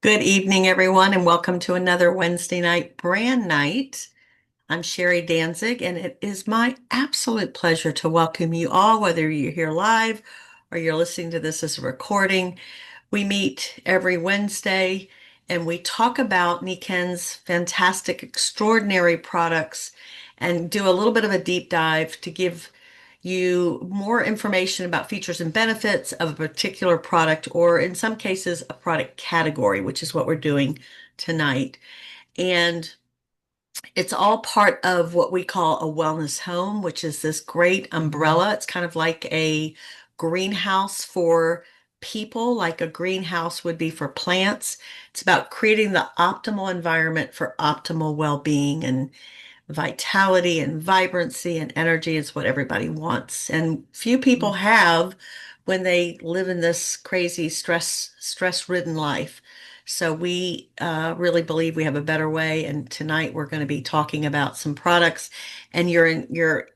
Good evening, everyone, and welcome to another Wednesday night brand night. I'm Sherry Danzig, and it is my absolute pleasure to welcome you all, whether you're here live or you're listening to this as a recording. We meet every Wednesday and we talk about Nikken's fantastic, extraordinary products and do a little bit of a deep dive to give you more information about features and benefits of a particular product, or in some cases, a product category, which is what we're doing tonight. And it's all part of what we call a wellness home, which is this great umbrella. It's kind of like a greenhouse for people, like a greenhouse would be for plants. It's about creating the optimal environment for optimal well-being and vitality and vibrancy and energy is what everybody wants. And few people have when they live in this crazy stress-ridden life. So we really believe we have a better way. And tonight we're going to be talking about some products. And you're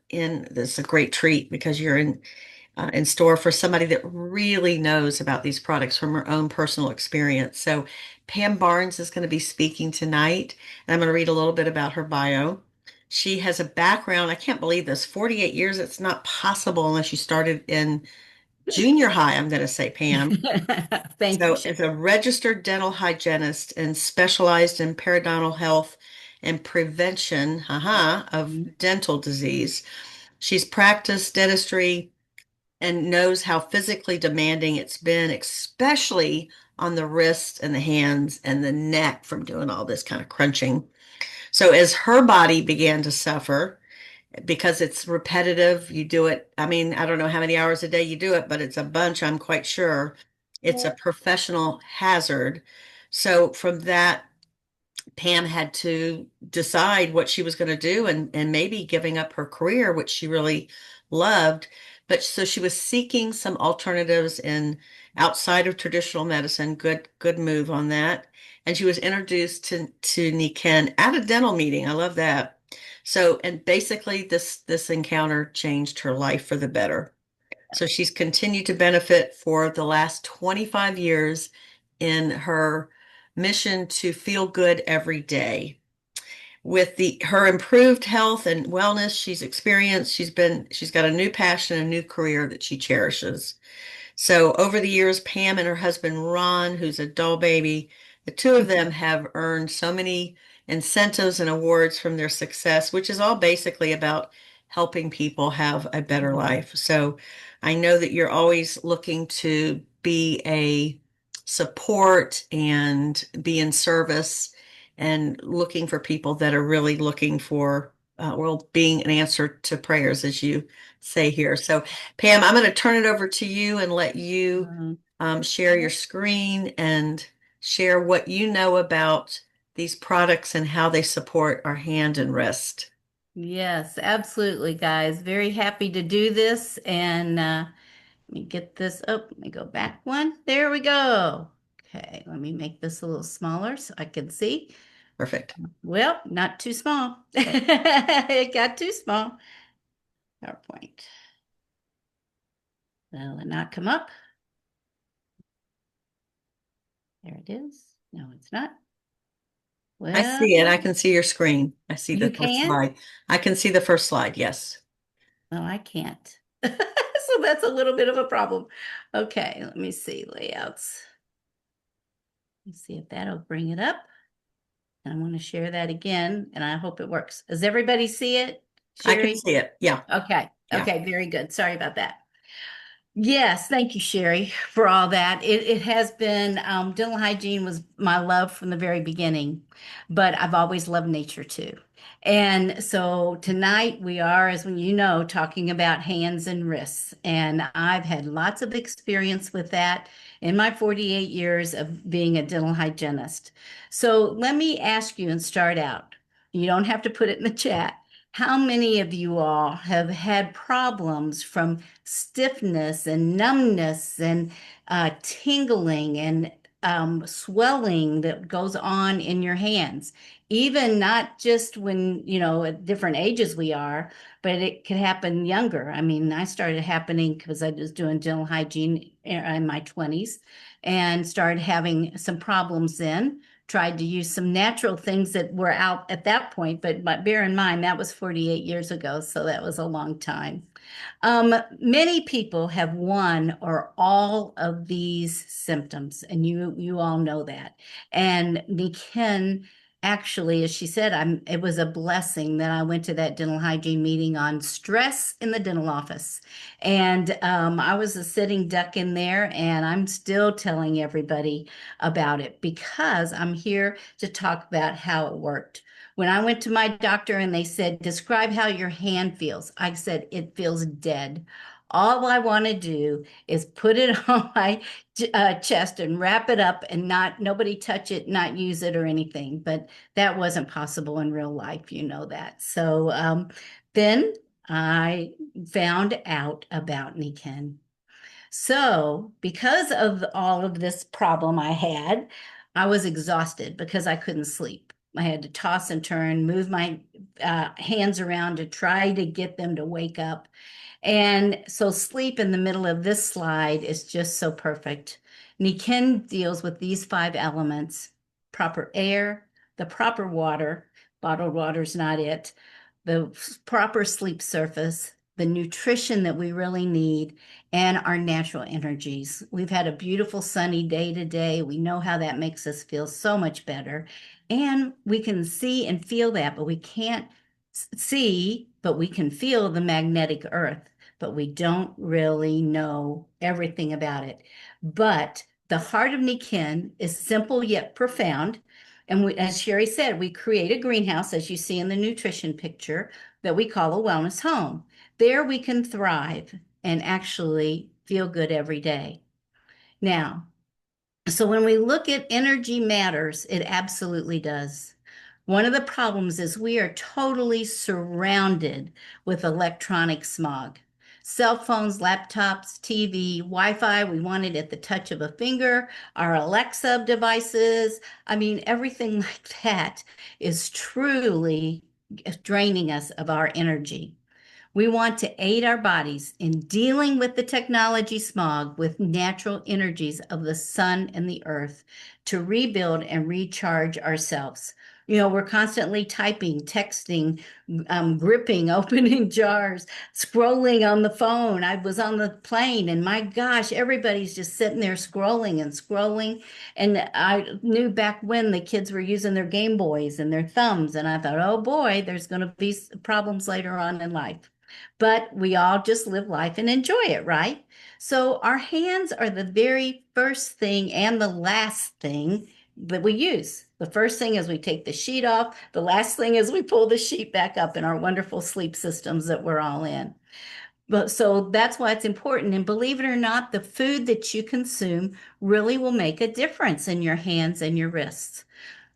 in this is a great treat because you're in store for somebody that really knows about these products from her own personal experience. So Pam Barnes is going to be speaking tonight, and I'm going to read a little bit about her bio. She has a background, I can't believe this, 48 years. It's not possible unless you started in junior high, I'm going to say, Pam. Thank you, So, Sherry. as a registered dental hygienist and specialized in periodontal health and prevention, of dental disease, she's practiced dentistry and knows how physically demanding it's been, especially on the wrists and the hands and the neck from doing all this kind of crunching. So as her body began to suffer, because it's repetitive, you do it, I mean, I don't know how many hours a day you do it, but it's a bunch, I'm quite sure. It's a professional hazard. So from that, Pam had to decide what she was going to do and maybe giving up her career, which she really loved. But so she was seeking some alternatives in outside of traditional medicine. Good move on that. And she was introduced to Nikken at a dental meeting. I love that. So, and basically this encounter changed her life for the better. So she's continued to benefit for the last 25 years in her mission to feel good every day. With her improved health and wellness she's got a new passion, a new career that she cherishes. So over the years, Pam and her husband Ron, who's a doll baby, the two of them have earned so many incentives and awards from their success, which is all basically about helping people have a better life. So I know that you're always looking to be a support and be in service and looking for people that are really looking for, well, being an answer to prayers, as you say here. So Pam, I'm going to turn it over to you and let you Mhm. share your screen and share what you know about these products and how they support our hand and wrist. Yes, absolutely, guys. Very happy to do this. And let me get this up. Let me go back one. There we go. Okay, let me make this a little smaller so I can see. Perfect. Well, not too small. It got too small. PowerPoint. Will it not come up? There it is. No, it's not. I Well, see it. I can see your screen. I see the you first can? slide. I can see the first slide. Yes. No, I can't. So that's a little bit of a problem. Okay, let me see layouts. Let's see if that'll bring it up. And I want to share that again, and I hope it works. Does everybody see it, I can Sherry? see it. Yeah. Okay. Yeah. Okay, very good. Sorry about that. Yes, thank you, Sherry, for all that. It has been dental hygiene was my love from the very beginning, but I've always loved nature too. And so tonight we are, as when you know, talking about hands and wrists. And I've had lots of experience with that in my 48 years of being a dental hygienist. So let me ask you and start out. You don't have to put it in the chat. How many of you all have had problems from stiffness and numbness and tingling and swelling that goes on in your hands, even not just when, at different ages we are, but it could happen younger. I mean, I started happening because I was doing dental hygiene in my 20s and started having some problems then. Tried to use some natural things that were out at that point, but bear in mind that was 48 years ago, so that was a long time. Many people have one or all of these symptoms, and you all know that. And Nikken, actually, as she said, it was a blessing that I went to that dental hygiene meeting on stress in the dental office. And I was a sitting duck in there, and I'm still telling everybody about it because I'm here to talk about how it worked. When I went to my doctor and they said, describe how your hand feels, I said, it feels dead. All I want to do is put it on my chest and wrap it up and not nobody touch it, not use it or anything. But that wasn't possible in real life, you know that. So then I found out about Nikken. So, because of all of this problem I had, I was exhausted because I couldn't sleep. I had to toss and turn, move my hands around to try to get them to wake up. And so, sleep in the middle of this slide is just so perfect. Nikken deals with these five elements: proper air, the proper water, bottled water is not it, the proper sleep surface, the nutrition that we really need, and our natural energies. We've had a beautiful sunny day today. We know how that makes us feel so much better. And we can see and feel that, but we can't see, but we can feel the magnetic earth, but we don't really know everything about it. But the heart of Nikken is simple yet profound. And as Sherry said, we create a greenhouse, as you see in the nutrition picture, that we call a wellness home. There we can thrive and actually feel good every day. Now, so when we look at energy matters, it absolutely does. One of the problems is we are totally surrounded with electronic smog. Cell phones, laptops, TV, Wi-Fi, we want it at the touch of a finger, our Alexa devices. I mean, everything like that is truly draining us of our energy. We want to aid our bodies in dealing with the technology smog with natural energies of the sun and the earth to rebuild and recharge ourselves. We're constantly typing, texting, gripping, opening jars, scrolling on the phone. I was on the plane and my gosh, everybody's just sitting there scrolling and scrolling. And I knew back when the kids were using their Game Boys and their thumbs. And I thought, oh boy, there's going to be problems later on in life. But we all just live life and enjoy it, right? So our hands are the very first thing and the last thing that we use. The first thing is we take the sheet off. The last thing is we pull the sheet back up in our wonderful sleep systems that we're all in. But so that's why it's important. And believe it or not, the food that you consume really will make a difference in your hands and your wrists.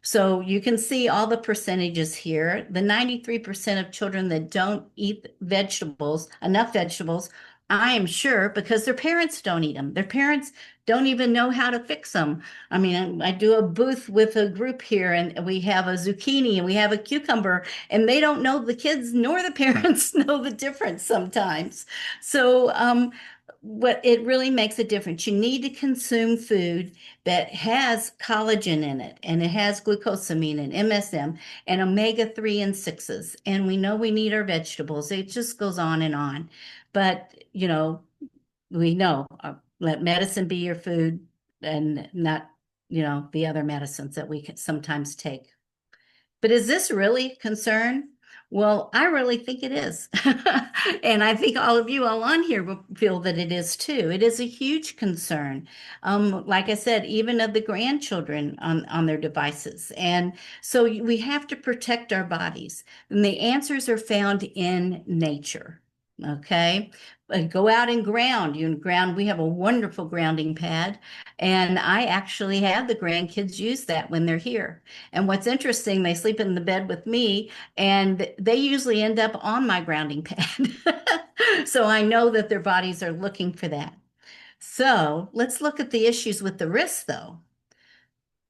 So you can see all the percentages here. The 93% of children that don't eat vegetables, enough vegetables, I am sure because their parents don't eat them. Their parents don't even know how to fix them. I mean, I do a booth with a group here and we have a zucchini and we have a cucumber and they don't know, the kids nor the parents know the difference sometimes. So, what it really makes a difference. You need to consume food that has collagen in it, and it has glucosamine and MSM and omega-3 and 6s. And we know we need our vegetables. It just goes on and on. But, we know let medicine be your food and not, the other medicines that we can sometimes take. But is this really a concern? Well, I really think it is. And I think all of you all on here will feel that it is too. It is a huge concern. Like I said, even of the grandchildren on their devices. And so we have to protect our bodies. And the answers are found in nature. Okay. Go out and ground. We have a wonderful grounding pad. And I actually have the grandkids use that when they're here. And what's interesting, they sleep in the bed with me, and they usually end up on my grounding pad. So I know that their bodies are looking for that. So let's look at the issues with the wrist, though.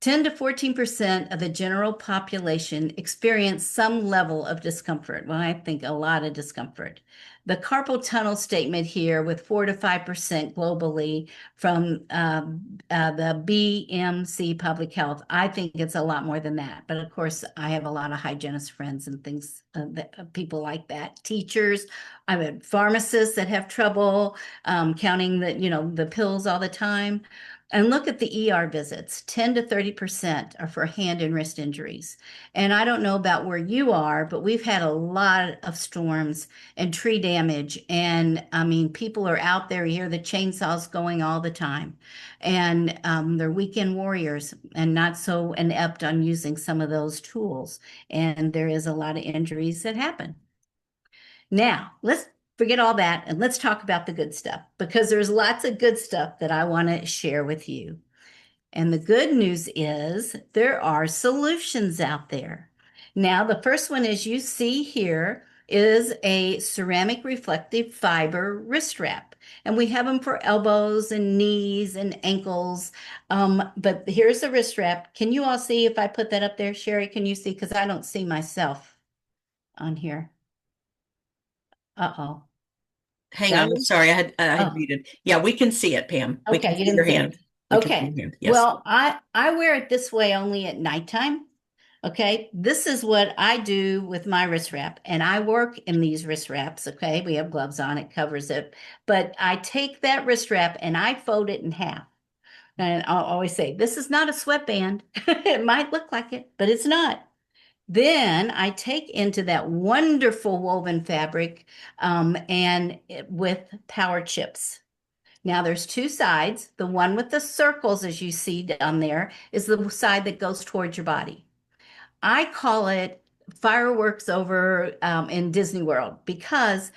10 to 14% of the general population experience some level of discomfort. Well, I think a lot of discomfort. The carpal tunnel statement here with 4 to 5% globally from the BMC Public Health. I think it's a lot more than that. But of course, I have a lot of hygienist friends and things, people like that. Teachers, I've had pharmacists that have trouble counting the pills all the time. And look at the ER visits. 10 to 30% are for hand and wrist injuries. And I don't know about where you are, but we've had a lot of storms and tree damage. And I mean, people are out there, you hear the chainsaws going all the time. And they're weekend warriors and not so inept on using some of those tools. And there is a lot of injuries that happen. Now, let's forget all that and let's talk about the good stuff because there's lots of good stuff that I want to share with you. And the good news is there are solutions out there. Now, the first one, as you see here, is a ceramic reflective fiber wrist wrap. And we have them for elbows and knees and ankles. But here's the wrist wrap. Can you all see if I put that up there, Sherry? Can you see? Because I don't see myself on here. Uh-oh. Hang on. I'm Valerie? sorry. I had Oh, muted. Yeah, we can see it, Pam. We can okay, you see your didn't see it. hand. We can see Okay. your hand. Yes. Well, I wear it this way only at nighttime. Okay. This is what I do with my wrist wrap, and I work in these wrist wraps. Okay. We have gloves on, it covers it. But I take that wrist wrap and I fold it in half. And I'll always say, this is not a sweatband. It might look like it, but it's not. Then I take into that wonderful woven fabric with power chips. Now there's two sides. The one with the circles, as you see down there, is the side that goes towards your body. I call it fireworks over in Disney World because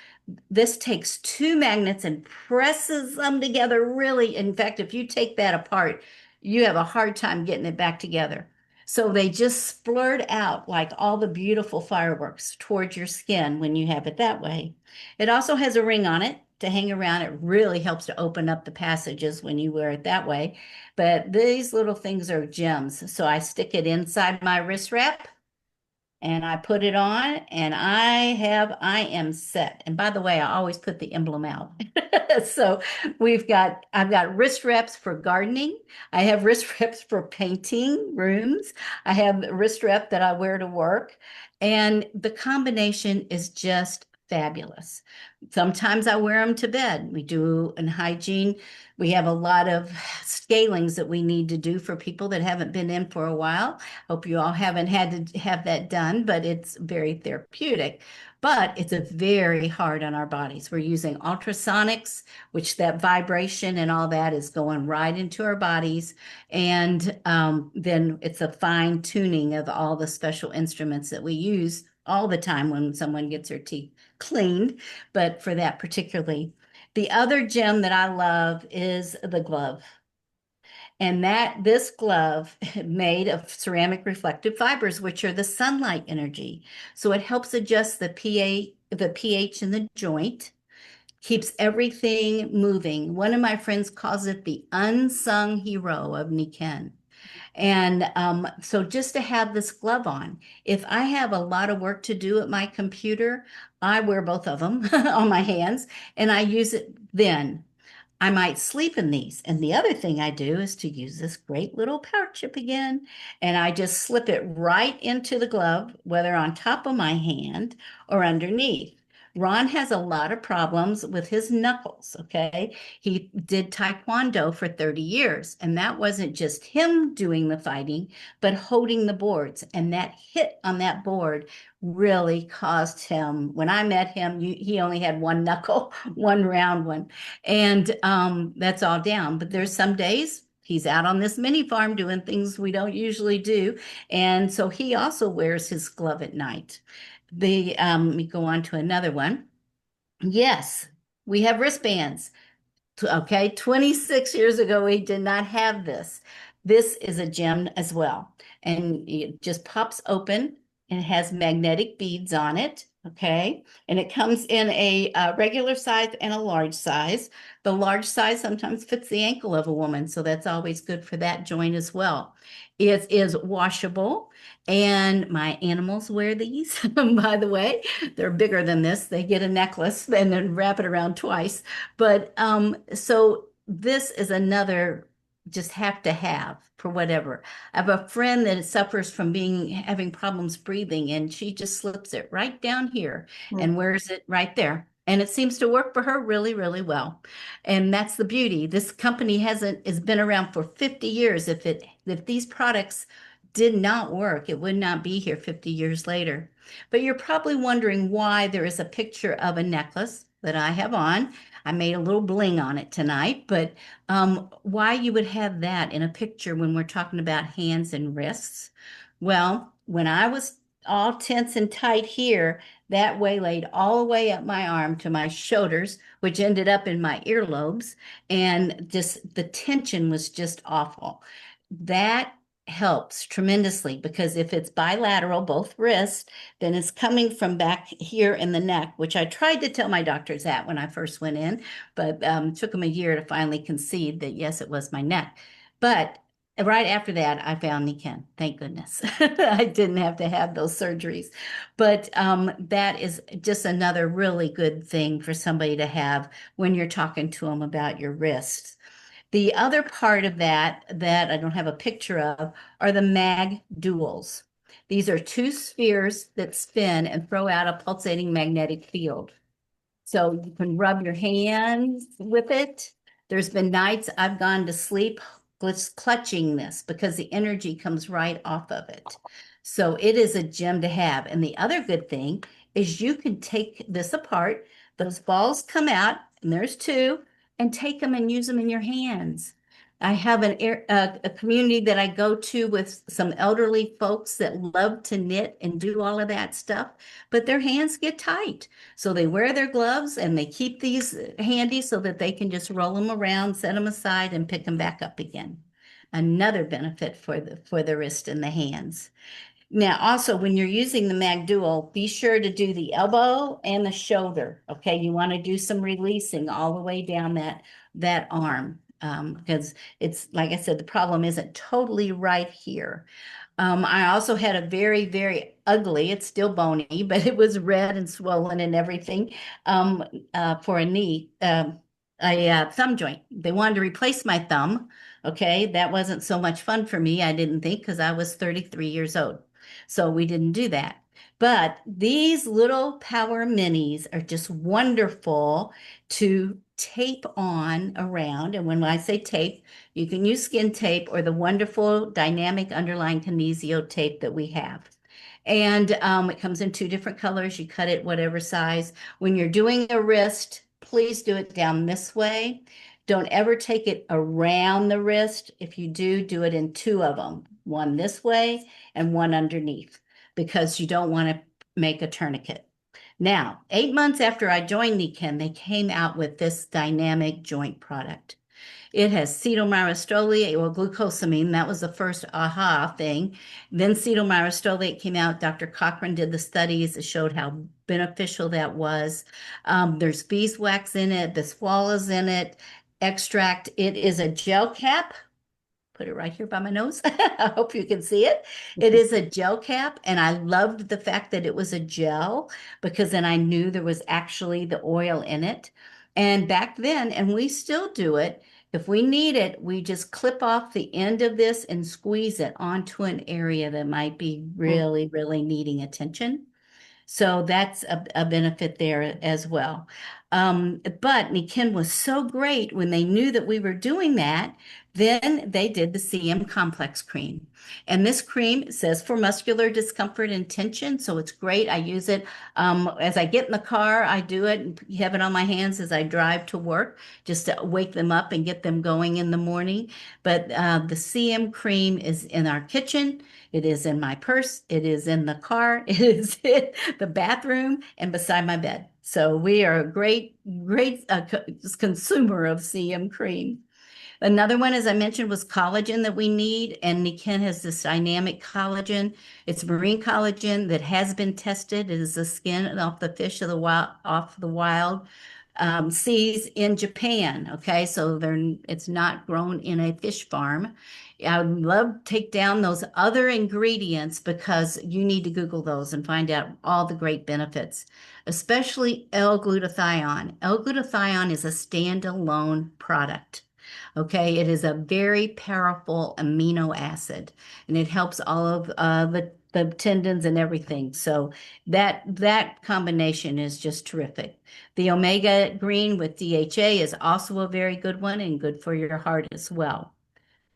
this takes two magnets and presses them together really. In fact, if you take that apart, you have a hard time getting it back together. So they just splurt out like all the beautiful fireworks towards your skin when you have it that way. It also has a ring on it to hang around. It really helps to open up the passages when you wear it that way. But these little things are gems. So I stick it inside my wrist wrap and I put it on and I am set. And by the way, I always put the emblem out. So I've got wrist wraps for gardening. I have wrist wraps for painting rooms. I have a wrist wrap that I wear to work. And the combination is just fabulous. Sometimes I wear them to bed. We do in hygiene. We have a lot of scalings that we need to do for people that haven't been in for a while. Hope you all haven't had to have that done, but it's very therapeutic. But it's a very hard on our bodies. We're using ultrasonics, which that vibration and all that is going right into our bodies. And then it's a fine tuning of all the special instruments that we use all the time when someone gets their teeth cleaned. But for that particularly, the other gem that I love is the glove. And this glove made of ceramic reflective fibers, which are the sunlight energy. So it helps adjust the pH in the joint, keeps everything moving. One of my friends calls it the unsung hero of Nikken. And so just to have this glove on, if I have a lot of work to do at my computer, I wear both of them on my hands and I use it then. I might sleep in these. And the other thing I do is to use this great little power chip again. And I just slip it right into the glove, whether on top of my hand or underneath. Ron has a lot of problems with his knuckles, okay? He did Taekwondo for 30 years, and that wasn't just him doing the fighting, but holding the boards. And that hit on that board really caused him, when I met him, he only had one knuckle, one round one. And that's all down. But there's some days he's out on this mini farm doing things we don't usually do. And so he also wears his glove at night. Let me go on to another one. Yes, we have wristbands. Okay, 26 years ago, we did not have this. This is a gem as well. And it just pops open and it has magnetic beads on it. Okay. And it comes in a regular size and a large size. The large size sometimes fits the ankle of a woman, so that's always good for that joint as well. It is washable, and my animals wear these, by the way. They're bigger than this. They get a necklace and then wrap it around twice. But so this is another just have to have for whatever. I have a friend that suffers from being having problems breathing, and she just slips it right down here Mm. and wears it right there. And it seems to work for her really, really well. And that's the beauty. This company has been around for 50 years. If these products did not work, it would not be here 50 years later. But you're probably wondering why there is a picture of a necklace that I have on. I made a little bling on it tonight, but why you would have that in a picture when we're talking about hands and wrists. Well, when I was all tense and tight here, that waylaid all the way up my arm to my shoulders, which ended up in my earlobes, and just the tension was just awful. That helps tremendously because if it's bilateral, both wrists, then it's coming from back here in the neck, which I tried to tell my doctors that when I first went in, but took them a year to finally concede that yes, it was my neck. But right after that, I found Nikken. Thank goodness. I didn't have to have those surgeries. But that is just another really good thing for somebody to have when you're talking to them about your wrists. The other part of that I don't have a picture of are the mag duals. These are two spheres that spin and throw out a pulsating magnetic field. So you can rub your hands with it. There's been nights I've gone to sleep just clutching this because the energy comes right off of it. So it is a gem to have. And the other good thing is you can take this apart. Those balls come out, and there's two, and take them and use them in your hands. I have a community that I go to with some elderly folks that love to knit and do all of that stuff, but their hands get tight. So they wear their gloves and they keep these handy so that they can just roll them around, set them aside, and pick them back up again. Another benefit for the wrist and the hands. Now, also, when you're using the Mag Dual, be sure to do the elbow and the shoulder. Okay, you want to do some releasing all the way down that arm because it's like I said, the problem isn't totally right here. I also had a very, very ugly, it's still bony, but it was red and swollen and everything um, for a knee, a thumb joint. They wanted to replace my thumb. Okay, that wasn't so much fun for me, I didn't think, because I was 33 years old. So we didn't do that. But these little power minis are just wonderful to tape on around. And when I say tape, you can use skin tape or the wonderful dynamic underlying kinesio tape that we have. And it comes in two different colors. You cut it whatever size. When you're doing a wrist, please do it down this way. Don't ever take it around the wrist. If you do, do it in two of them, one this way and one underneath, because you don't want to make a tourniquet. Now, 8 months after I joined Nikken, they came out with this dynamic joint product. It has cetyl or glucosamine. That was the first aha thing. Then cetyl came out. Dr. Cochran did the studies. It showed how beneficial that was. There's beeswax in it. Biswal is in it. Extract. It is a gel cap. Put it right here by my nose. I hope you can see it. It is a gel cap, and I loved the fact that it was a gel because then I knew there was actually the oil in it. And back then, and we still do it, if we need it, we just clip off the end of this and squeeze it onto an area that might be Mm. really, really needing attention. So that's a benefit there as well. But Nikken was so great when they knew that we were doing that, then they did the CM complex cream. And this cream says for muscular discomfort and tension. So it's great. I use it as I get in the car, I do it and have it on my hands as I drive to work just to wake them up and get them going in the morning. But the CM cream is in our kitchen. It is in my purse. It is in the car. It is in the bathroom and beside my bed. So we are a great consumer of CM cream. Another one, as I mentioned, was collagen that we need, and Nikken has this dynamic collagen. It's marine collagen that has been tested. It is the skin off the fish of the wild, off the wild seas in Japan. Okay, so it's not grown in a fish farm. I would love to take down those other ingredients because you need to Google those and find out all the great benefits, especially L-glutathione. L-glutathione is a standalone product. Okay, it is a very powerful amino acid, and it helps all of the tendons and everything. So that combination is just terrific. The omega green with DHA is also a very good one and good for your heart as well.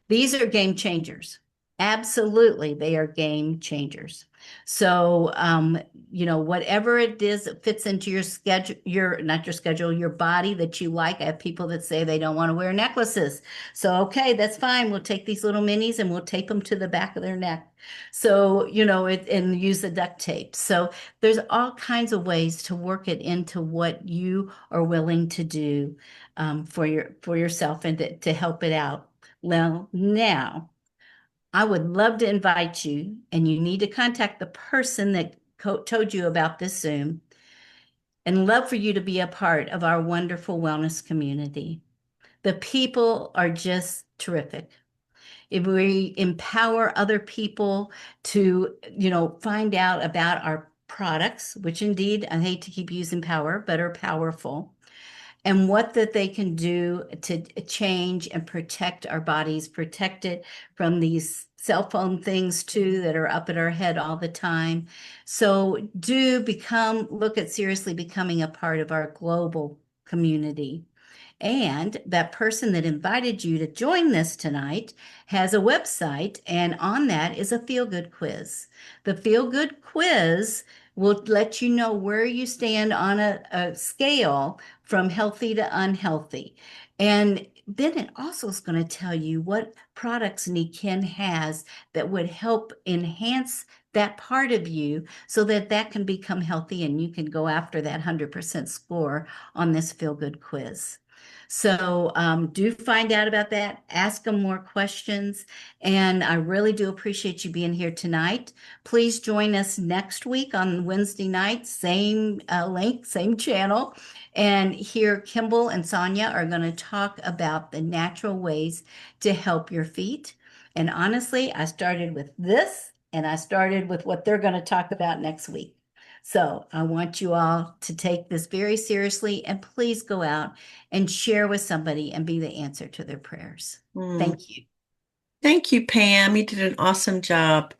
These are game changers. Absolutely, they are game changers. So, whatever it is that fits into your schedule, not your schedule, your body that you like. I have people that say they don't want to wear necklaces. So, okay, that's fine. We'll take these little minis and we'll tape them to the back of their neck. So, and use the duct tape. So, there's all kinds of ways to work it into what you are willing to do for yourself and to help it out. Well, now I would love to invite you, and you need to contact the person that told you about this Zoom, and love for you to be a part of our wonderful wellness community. The people are just terrific. If we empower other people to, find out about our products, which indeed I hate to keep using power, but are powerful and what that they can do to change and protect our bodies, protect it from these cell phone things too that are up at our head all the time. So look at seriously becoming a part of our global community. And that person that invited you to join this tonight has a website, and on that is a feel good quiz. The feel good quiz will let you know where you stand on a scale from healthy to unhealthy. And then it also is going to tell you what products Nikken has that would help enhance that part of you so that that can become healthy and you can go after that 100% score on this feel good quiz. So do find out about that. Ask them more questions. And I really do appreciate you being here tonight. Please join us next week on Wednesday night, same link, same channel. And here, Kimball and Sonia are going to talk about the natural ways to help your feet. And honestly, I started with this and I started with what they're going to talk about next week. So I want you all to take this very seriously and please go out and share with somebody and be the answer to their prayers. Mm. Thank you. Thank you, Pam. You did an awesome job.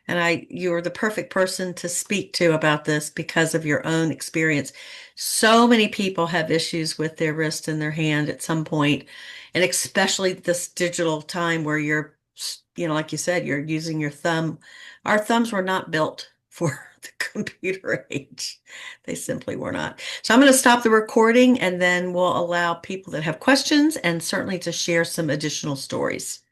And you're the perfect person to speak to about this because of your own experience. So many people have issues with their wrist and their hand at some point, and especially this digital time where like you said, you're using your thumb. Our thumbs were not built for the computer age. They simply were not. So I'm going to stop the recording and then we'll allow people that have questions and certainly to share some additional stories.